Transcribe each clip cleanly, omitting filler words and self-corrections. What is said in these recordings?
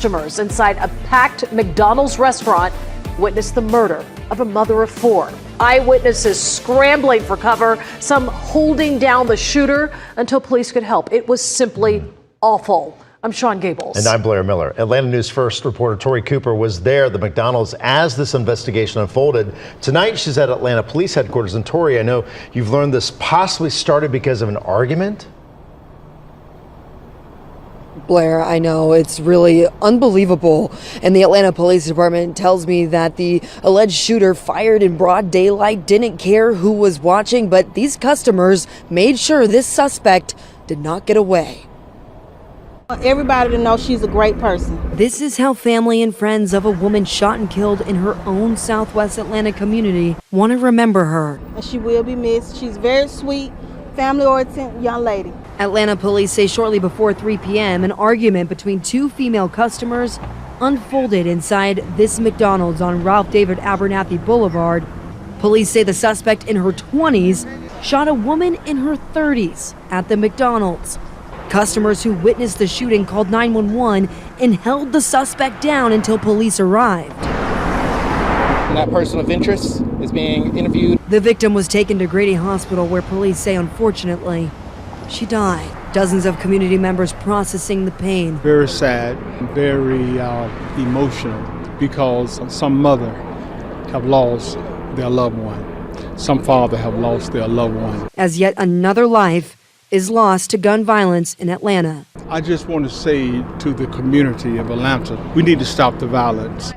customers inside a packed McDonald's restaurant witnessed the murder of a mother of four. Eyewitnesses scrambling for cover, some holding down the shooter until police could help. It was simply awful. I'm Sean Gables. And I'm Blair Miller. Atlanta News First reporter Tori Cooper was there at the McDonald's as this investigation unfolded. Tonight, she's at Atlanta Police Headquarters. And Tori, I know you've learned this possibly started because of an argument. Blair, I know, it's really unbelievable. And the Atlanta Police Department tells me that the alleged shooter fired in broad daylight, didn't care who was watching, but these customers made sure this suspect did not get away. Everybody to know she's a great person. This is how family and friends of a woman shot and killed in her own Southwest Atlanta community want to remember her. And she will be missed. She's very sweet, family-oriented young lady. Atlanta police say shortly before 3 p.m., an argument between two female customers unfolded inside this McDonald's on Ralph David Abernathy Boulevard. Police say the suspect in her 20s shot a woman in her 30s at the McDonald's. Customers who witnessed the shooting called 911 and held the suspect down until police arrived. That person of interest is being interviewed. The victim was taken to Grady Hospital, where police say, unfortunately, she died. Dozens of community members processing the pain. Very sad, very emotional, because some mother have lost their loved one. Some father have lost their loved one. As yet another life is lost to gun violence in Atlanta. I just want to say to the community of Atlanta, we need to stop the violence.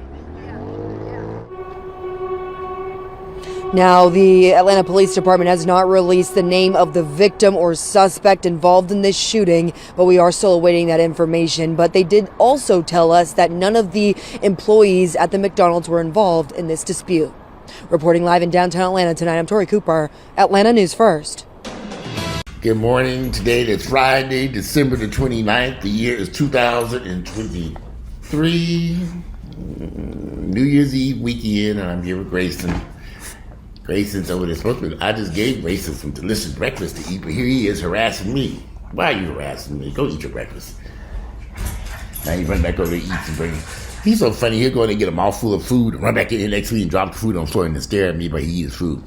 Now, the Atlanta Police Department has not released the name of the victim or suspect involved in this shooting, but we are still awaiting that information. But they did also tell us that none of the employees at the McDonald's were involved in this dispute. Reporting live in downtown Atlanta tonight, I'm Tori Cooper, Atlanta News First. Good morning. Today is Friday, December the 29th. The year is 2023. New Year's Eve weekend, and I'm here with Grayson. Grayson's over there supposed to be. I just gave Grayson some delicious breakfast to eat, but here he is harassing me. Why are you harassing me? Go eat your breakfast. Now you run back over there, eat and bring. He's so funny. He'll go in and get a mouthful of food, run back in here next week and drop the food on the floor and then stare at me, but he eats food.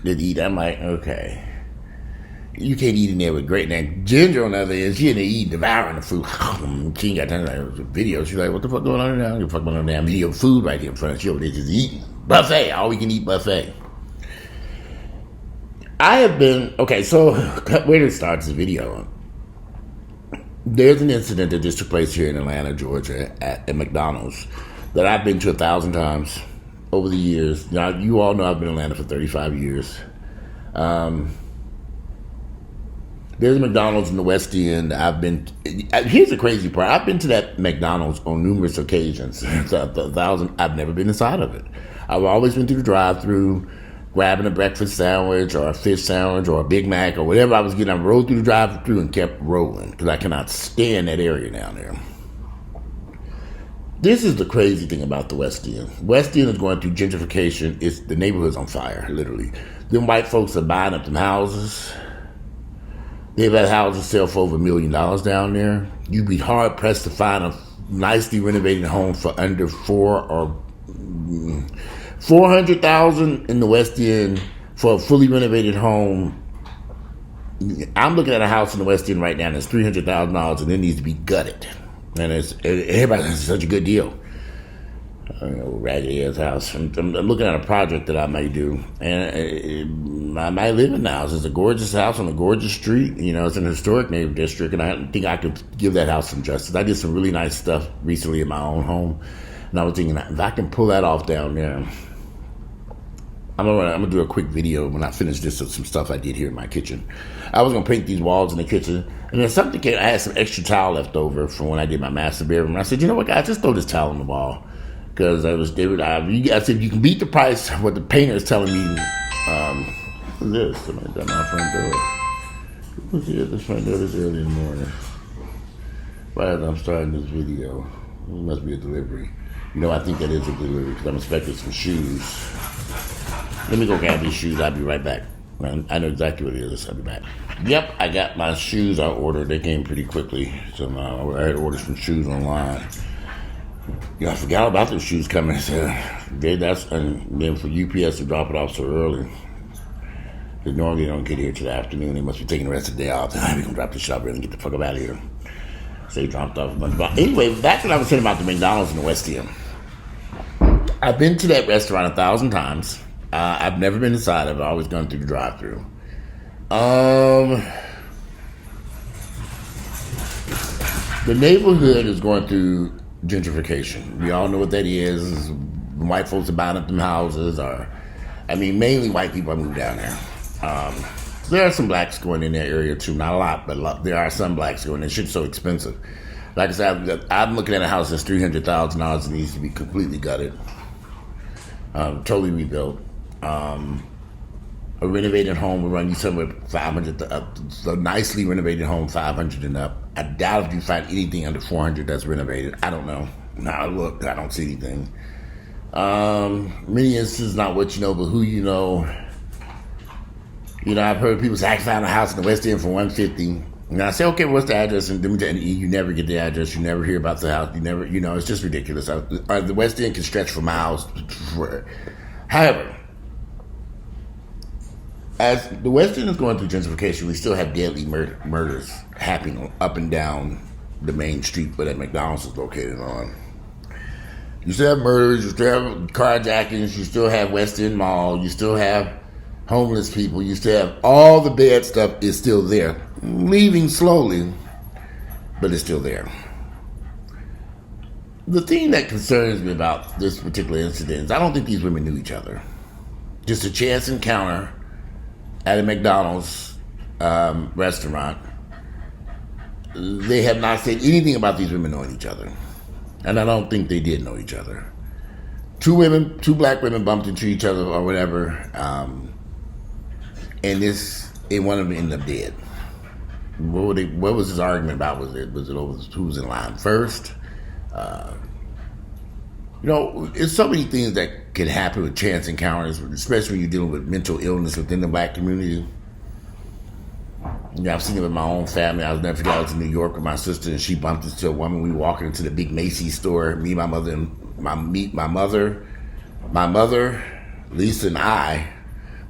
Did he eat? I'm like, okay. You can't eat in there with great. Now, Ginger on the other end, she in there eating, devouring the food. She ain't got time to like, video. She's like, what the fuck going on now? You fuck going on damn video food right here in front of you over there just eating. Buffet, all we can eat buffet. I have been, okay, so where to start this video? There's an incident that just took place here in Atlanta, Georgia at McDonald's that I've been to 1,000 times over the years. Now, you all know I've been in Atlanta for 35 years. There's a McDonald's in the West End. Here's the crazy part. I've been to that McDonald's on numerous occasions. I've never been inside of it. I've always been through the drive-thru, grabbing a breakfast sandwich or a fish sandwich or a Big Mac or whatever I was getting. I rode through the drive-thru and kept rolling because I cannot stand that area down there. This is the crazy thing about the West End. West End is going through gentrification. The neighborhood's on fire, literally. Them white folks are buying up them houses. They've had houses sell for over $1 million down there. You'd be hard pressed to find a nicely renovated home for under $400,000 in the West End for a fully renovated home. I'm looking at a house in the West End right now that's $300,000 and it needs to be gutted. And everybody has such a good deal. Raggedy ass house. I'm looking at a project that I may do, and I might live in the house. It's a gorgeous house on a gorgeous street. You know, it's an historic neighborhood district, and I think I could give that house some justice. I did some really nice stuff recently in my own home, and I was thinking if I can pull that off down there, I'm gonna do a quick video when I finish this of some stuff I did here in my kitchen. I was gonna paint these walls in the kitchen, and then something came. I had some extra towel left over from when I did my master bedroom. And I said, you know what, guys, just throw this towel on the wall. Because I said, you can beat the price, what the painter is telling me. What's this? Somebody got my front door. Who's here at the front door this early in the morning? Right as I'm starting this video. It must be a delivery. You know, I think that is a delivery because I'm expecting some shoes. Let me go grab these shoes. I'll be right back. I know exactly what it is. I'll be back. Yep, I got my shoes I ordered. They came pretty quickly. So I had ordered some shoes online. Yeah, I forgot about those shoes coming. So and then for UPS to drop it off so early. Because normally they don't get here till the afternoon. They must be taking the rest of the day off. We're going to drop the shop and get the fuck up out of here. So they dropped off a bunch of... Anyway, back when I was saying about the McDonald's in the West End. I've been to that restaurant 1,000 times. I've never been inside. I've always gone through the drive-thru. The neighborhood is going through gentrification. We all know what that is. White folks are buying up them houses. Mainly white people have moved down there. There are some blacks going in that area too. Not a lot, but there are some blacks going in. Shit's so expensive. Like I said, I'm looking at a house that's $300,000 and needs to be completely gutted. Totally rebuilt. A renovated home will run you somewhere 500 up. So nicely renovated home, 500 and up. I doubt if you find anything under 400 that's renovated. I don't know. Now look, I don't see anything. Many instances, not what you know, but who you know. You know, I've heard people say, I found a house in the West End for $150. And I say, okay, what's the address? And you never get the address. You never hear about the house. It's just ridiculous. The West End can stretch for miles. However, as the West End is going through gentrification, we still have deadly murders happening up and down the main street where that McDonald's is located on. You still have murders. You still have carjackings. You still have West End Mall. You still have homeless people. You still have all the bad stuff is still there. Leaving slowly, but it's still there. The thing that concerns me about this particular incident is I don't think these women knew each other. Just a chance encounter at a McDonald's restaurant. They have not said anything about these women knowing each other. And I don't think they did know each other. Two black women bumped into each other or whatever. And one of them ended up dead. What was his argument about? Was it over who was in line first? It's so many things that can happen with chance encounters, especially when you're dealing with mental illness within the black community. I've seen it with my own family. I'll never forget, I was in New York with my sister, and she bumped into a woman. We were walking into the big Macy's store. Me, my mother, Lisa, and I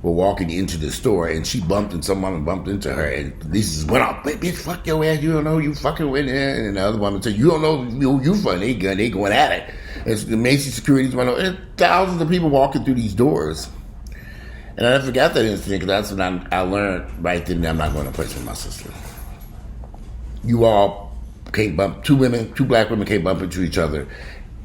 were walking into the store, and she bumped, and some woman bumped into her, and Lisa went off, bitch, fuck your ass, you don't know, you fucking went in, and the other woman said, you don't know, you funny, they going at it. And the Macy's securities went on, and thousands of people walking through these doors. And I forgot that incident, because that's when I learned right then that I'm not going to place with my sister. You all can't bump, two black women can't bump into each other,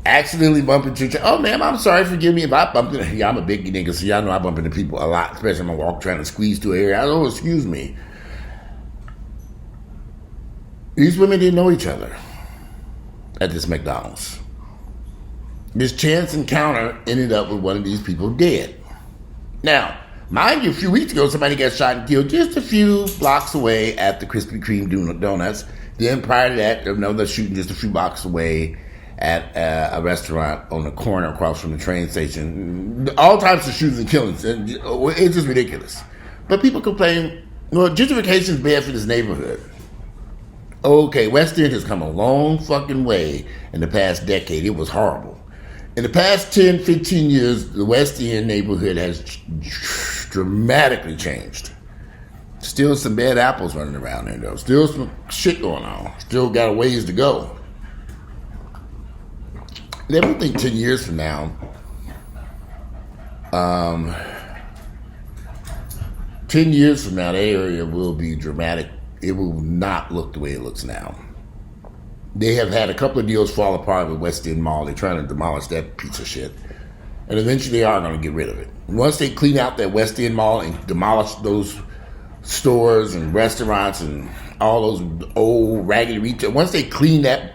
accidentally bump into each other. Oh, ma'am, I'm sorry, forgive me if I bumped into... Yeah, I'm a big nigga, so y'all know I bump into people a lot, especially when I'm trying to squeeze through an area. Oh, excuse me. These women didn't know each other at this McDonald's. This chance encounter ended up with one of these people dead. Now, mind you, a few weeks ago, somebody got shot and killed just a few blocks away at the Krispy Kreme Donuts. Then prior to that, another shooting just a few blocks away at a restaurant on the corner across from the train station. All types of shootings and killings. It's just ridiculous. But people complain, gentrification is bad for this neighborhood. Okay, West End has come a long fucking way in the past decade. It was horrible. In the past 10, 15 years, the West End neighborhood has dramatically changed. Still some bad apples running around there, though. Still some shit going on. Still got a ways to go. I don't think 10 years from now, 10 years from now, that area will be dramatic. It will not look the way it looks now. They have had a couple of deals fall apart with West End Mall. They're trying to demolish that piece of shit. And eventually they are going to get rid of it. Once they clean out that West End Mall and demolish those stores and restaurants and all those old raggedy retail, once they clean that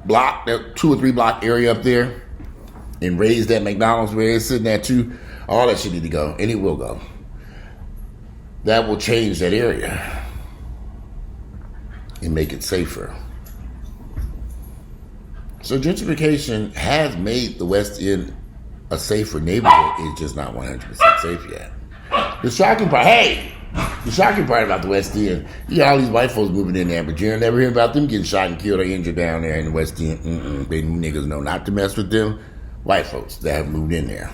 block, that 2 or 3 block area up there, and raise that McDonald's where it's sitting at too, all that shit need to go, and it will go. That will change that area and make it safer. So gentrification has made the West End a safer neighborhood. It's just not 100% safe yet. The shocking part about the West End, you got all these white folks moving in there, but you never hear about them getting shot and killed or injured down there in the West End. They niggas know not to mess with them white folks that have moved in there.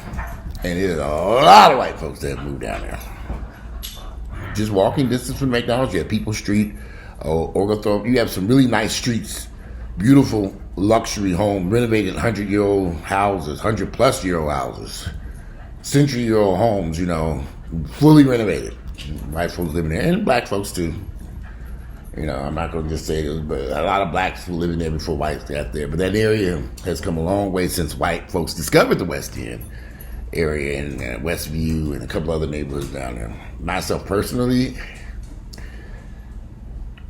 And there's a lot of white folks that have moved down there. Just walking distance from McDonald's, you have People Street, Oglethorpe. You have some really nice streets, beautiful luxury home, renovated 100-year-old houses, 100-plus-year-old houses, century-year-old homes, you know, fully renovated. White folks living there, and black folks too. You know, I'm not going to just say this, but a lot of blacks were living there before whites got there. But that area has come a long way since white folks discovered the West End area and Westview and a couple other neighborhoods down there. Myself personally,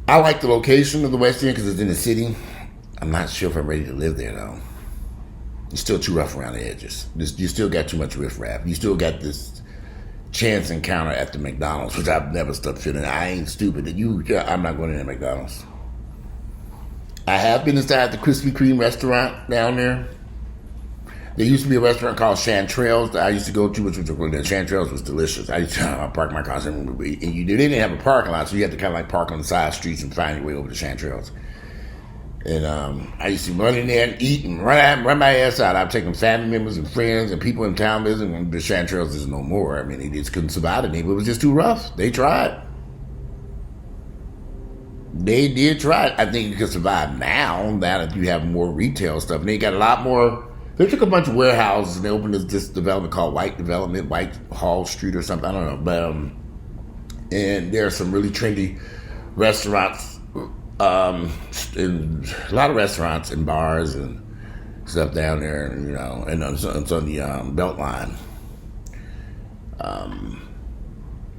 I like the location of the West End because it's in the city. I'm not sure if I'm ready to live there though. It's still too rough around the edges. You still got too much riffraff. You still got this chance encounter at the McDonald's, which I've never stopped feeling. I ain't stupid. I'm not going in at McDonald's. I have been inside the Krispy Kreme restaurant down there. There used to be a restaurant called Chanterelles that I used to go to, which was Chanterelles was delicious. I used to they didn't have a parking lot, so you had to kind of like park on the side streets and find your way over to Chanterelles. And I used to run in there and eat and run my ass out. I've taken family members and friends and people in town visiting, and the Chanterelles is no more. I mean, they just couldn't survive the neighborhood. It was just too rough. They tried. They did try. I think you can survive now that you have more retail stuff. And they got a lot more. They took a bunch of warehouses and they opened this development called White Hall Street or something. I don't know. But and there are some really trendy restaurants, and a lot of restaurants and bars and stuff down there, you know, and it's on the Beltline.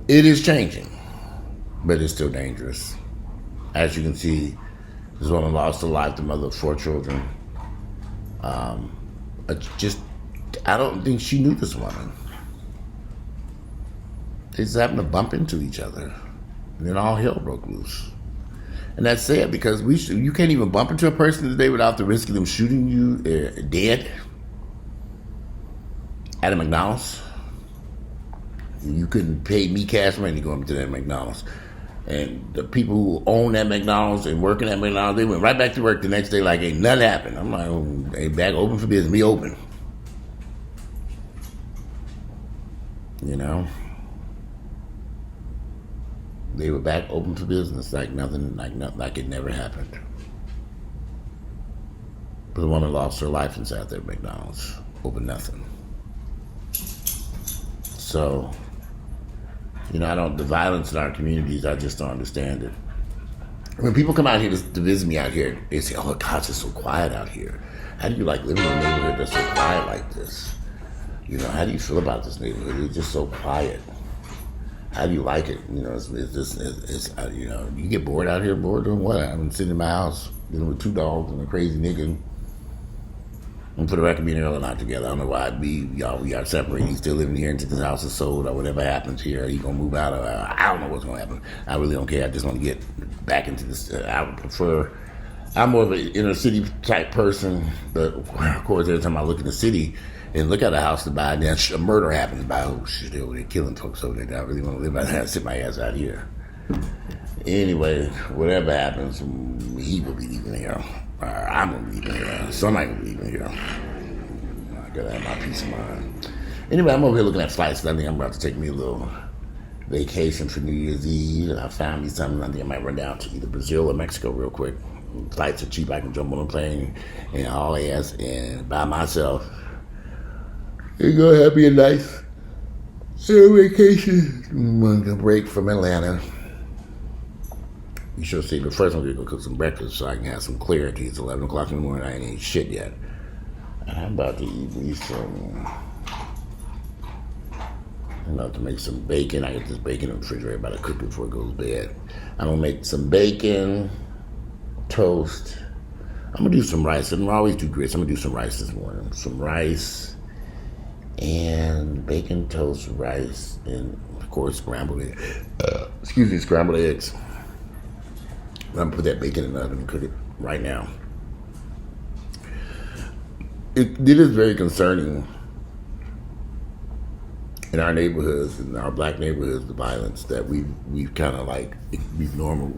It is changing, but it's still dangerous. As you can see, this woman lost her life, the mother of 4 children. I don't think she knew this woman. They just happened to bump into each other, and then all hell broke loose. And that's sad because you can't even bump into a person today without the risk of them shooting you dead at a McDonald's. You couldn't pay me cash money to go into that McDonald's. And the people who own that McDonald's and working at McDonald's, they went right back to work the next day like ain't nothing happened. I'm like, oh, they back open for business. We open. You know? They were back open for business like nothing, like it never happened. But the woman lost her life inside that McDonald's over nothing. So, you know, the violence in our communities, I just don't understand it. When people come out here to visit me out here, they say, oh, God, it's so quiet out here. How do you like living in a neighborhood that's so quiet like this? You know, how do you feel about this neighborhood? It's just so quiet. How do you like it? You know, you know, you get bored out here. Bored doing what? I've been sitting in my house dealing with 2 dogs and a crazy nigga. And for the record, me and Earl are not together. I don't know why we are separated. He's still living here until this house is sold or whatever happens here. He gonna move out. I don't know what's gonna happen. I really don't care. I just want to get back into this. I would prefer. I'm more of an inner city type person, but of course, every time I look in the city and look at a house to buy, and then a murder happens by, oh shit, they're killing folks over there. I really want to live by that. Sit my ass out here. Anyway, whatever happens, he will be leaving here. I'm gonna be leaving here. Somebody will be leaving here. I gotta have my peace of mind. Anyway, I'm over here looking at flights. I think I'm about to take me a little vacation for New Year's Eve. I found me something. I think I might run down to either Brazil or Mexico real quick. Flights are cheap. I can jump on a plane and all ass and by myself. And go have me a nice vacation. Break from Atlanta. You should see, but first I'm going to go cook some breakfast so I can have some clarity. It's 11 o'clock in the morning. I ain't eating shit yet. I'm about to eat me some. I'm about to make some bacon. I got this bacon in the refrigerator. About to cook it before it goes to bed. I'm going to make some bacon, toast. I'm going to do some rice. I don't always do grits. I'm going to do some rice this morning. Some rice and bacon, toast, rice, and of course scrambled eggs. Scrambled eggs. I'm going to put that bacon in the oven and cook it right now. It is very concerning in our neighborhoods, in our black neighborhoods, the violence that we've kind of like we've normal.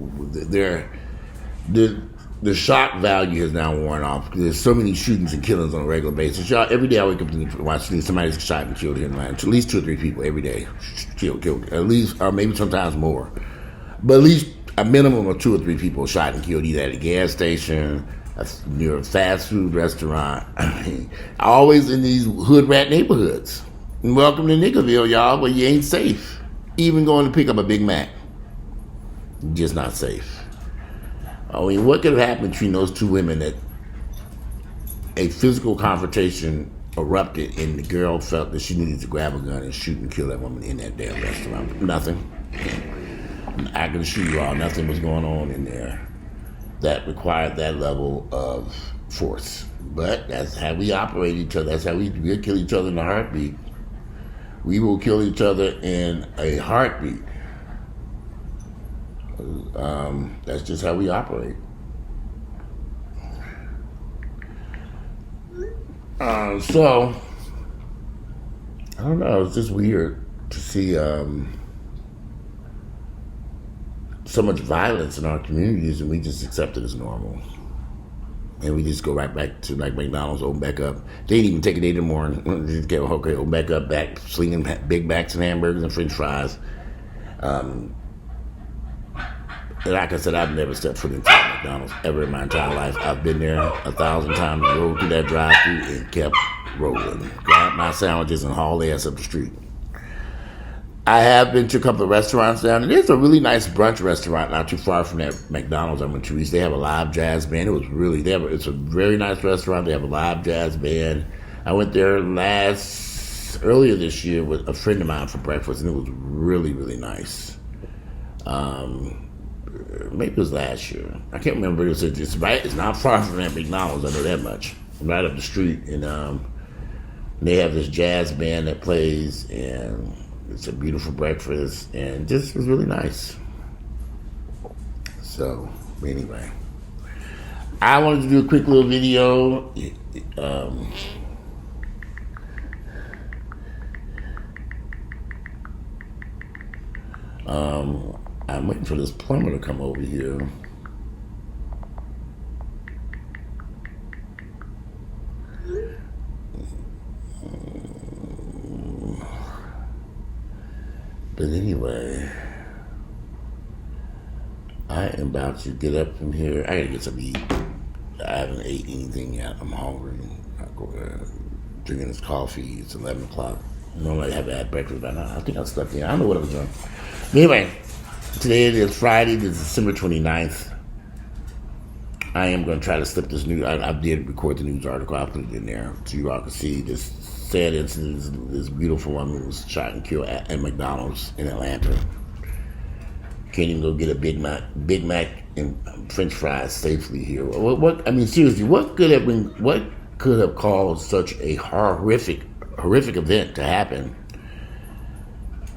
The shock value has now worn off. There's so many shootings and killings on a regular basis. Y'all, every day I wake up and watch news, somebody's shot and killed here in Atlanta. At least 2 or 3 people every day killed. At least, or maybe sometimes more, but at least a minimum of 2 or 3 people shot and killed either at a gas station, near a fast food restaurant. I mean, always in these hood rat neighborhoods. And welcome to Nickerville, y'all, where you ain't safe. Even going to pick up a Big Mac, just not safe. I mean, what could have happened between those 2 women that a physical confrontation erupted and the girl felt that she needed to grab a gun and shoot and kill that woman in that damn restaurant? Nothing. I can assure you all, nothing was going on in there that required that level of force. But that's how we operate each other. That's how we'll kill each other in a heartbeat. We will kill each other in a heartbeat. That's just how we operate. So, I don't know, it's just weird to see so much violence in our communities, and we just accept it as normal. And we just go right back to like McDonald's, open back up. They didn't even take a day anymore. Just get okay, open back up, back slinging Big Macs and hamburgers and French fries. Like I said, I've never stepped foot into McDonald's ever in my entire life. I've been there 1,000 times, rolled through that drive-thru and kept rolling. Grabbed my sandwiches and hauled their ass up the street. I have been to a couple of restaurants down, and there's a really nice brunch restaurant not too far from that McDonald's I went to. They have a live jazz band. It's a very nice restaurant. They have a live jazz band. I went there earlier this year with a friend of mine for breakfast, and it was really, really nice. Maybe it was last year. I can't remember. It's not far from that McDonald's. I know that much. Right up the street, and they have this jazz band that plays, and it's a beautiful breakfast, and just was really nice. So anyway, I wanted to do a quick little video. I'm waiting for this plumber to come over here. But anyway, I am about to get up from here. I gotta get something to eat. I haven't ate anything yet. I'm hungry. I'm drinking this coffee. It's 11 o'clock. Normally I have had breakfast by now. I think I slept in. I don't know what I was doing. But anyway, today is Friday. This is December 29th. I am going to try to slip this news. I did record the news article. I'll put it in there so you all can see this sad incident. This beautiful woman was shot and killed at McDonald's in Atlanta. Can't even go get a Big Mac and French fries safely here. What? I mean, seriously, what could have caused such a horrific event to happen?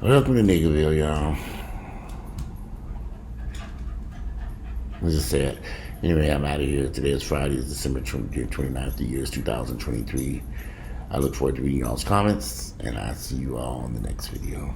Welcome to Nickerville, y'all. Let's just say it. Anyway, I'm out of here. Today is Friday. It's December 29th. The year is 2023. I look forward to reading y'all's comments, and I'll see you all in the next video.